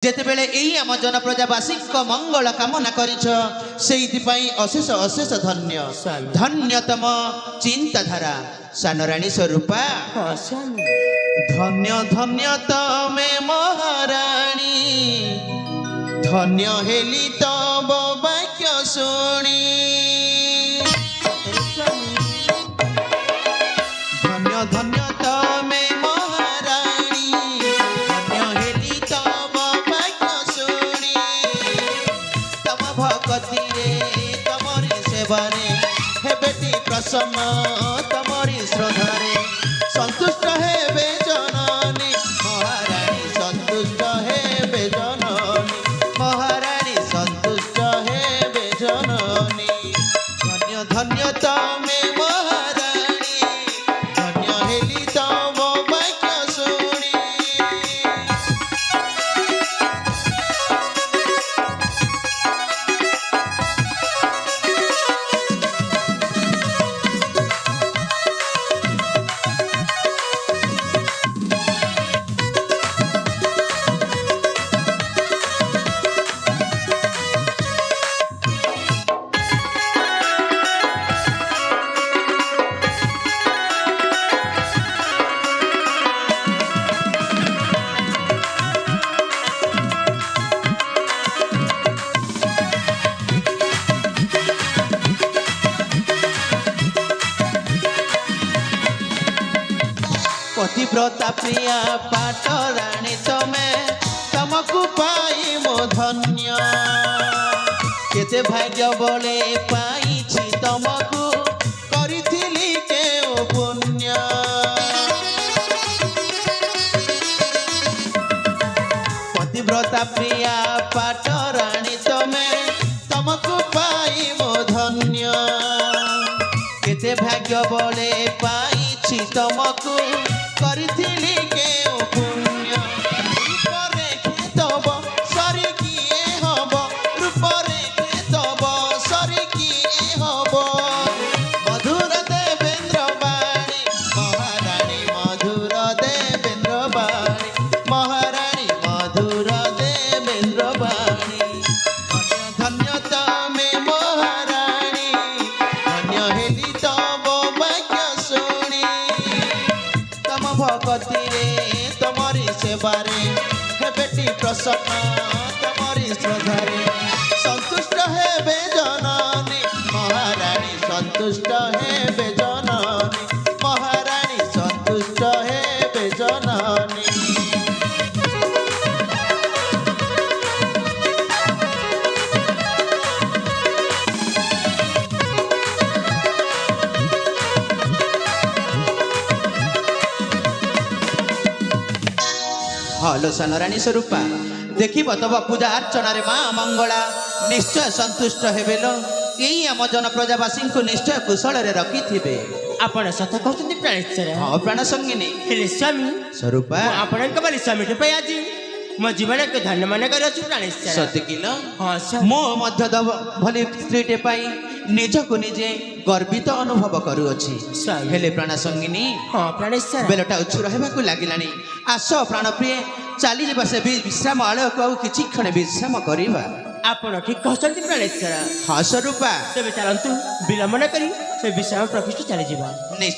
ଯେତେବେଳେ ଏହି ଆମ ଜନପ୍ରଜାବାସୀଙ୍କ ମଙ୍ଗଳ କାମନା କରିଛ ସେଇଥିପାଇଁ ଅଶେଷ ଅଶେଷ ଧନ୍ୟ ଧନ୍ୟ ତମ ଚିନ୍ତାଧାରା ସାନରାଣୀ ସ୍ୱରୂପା ଧନ୍ୟ ଧନ୍ୟ ତମେ ମହାରାଣୀ ଧନ୍ୟ ହେଲି ତବ ବାକ୍ୟ ଶୁଣି ଧନ୍ୟ ଧନ୍ୟ ତମେ ମହାରାଣୀ ଧନ୍ୟ ହେଲି ତବ ବାକ୍ୟ ଶୁଣି ତମ ଭଗତିରେ ତମରି ସେବାରେ ହେବେଟି ପ୍ରସନ୍ନ ତମରି ଶ୍ରଦ୍ଧାରେ ସନ୍ତୁଷ୍ଟ ହେବେ ଜନନୀ ମହାରାଣୀ ସନ୍ତୁଷ୍ଟ ହେବେ ଜନନୀ ମହାରାଣୀ ସନ୍ତୁଷ୍ଟ ହେବେ ଜନନୀ ଧନ୍ୟ ଧନ୍ୟ ତମେ ମହାରାଣୀ ଧନ୍ୟ ହେଲି ତମ ବାକ୍ୟ ଶୁଣି पतिव्रता प्रिया पाटराणी तमे तमको पाई मो धन्य केते भाग्य बोले पाइछि तमको करिथिली के पुण्य पतिव्रता प्रिया पाटराणी तमे तमको पाई मो धन्य केते भाग्य बोले पाइछि तमको करिथिली के पुण्य रूपरे तब सरी किए हब रूपरे तब सरी किए हब मधुर देवेंद्र बाणी महाराणी मधुर देवेंद्र बाणी महाराणी मधुर देवेंद्र बाणी धन्य तमे महाराणी धन्य हेली तब बाक्य शुणी तम भगतिरे तमरी सेवारे हेबेटी प्रसन्न तमरी श्रद्धारे संतुष्ट हेबे जननी महाराणी संतुष्ट हेबे जननी महाराणी संतुष्ट हेबे जननी हलो सानराणी स्वरूपा देखिब तब पूजा अर्चना रे माँ मंगला निश्चय संतुष्ट हेबेल यही आम जनप्रजावासी को निश्चय कुशल रे रखी थिबे आपण सत कहते प्राणेश्वर हाँ प्राण संगिनी हेले स्वामी स्वरूपा आपण बोली स्वामी पे आज मो जीवन को धन्य मन कर प्राणेश्वर सत्य किल हाँ मो मध्य भली स्त्रीटे पाई निजको निजे गर्वित अनुभव करुअछि हेले प्राण संगिनी हाँ प्राणेश्वर बेलटा उच्छु रहबाकू लागिलानी आस प्राण प्रिय चली जा से विश्राम आलय को किछि क्षण विश्राम करिबा आपण ठीक कहते प्राणेश्वर हाँ स्वरूपा तेरे चलतु विलंब न करी से विश्राम प्रकृष्ट चली जावा।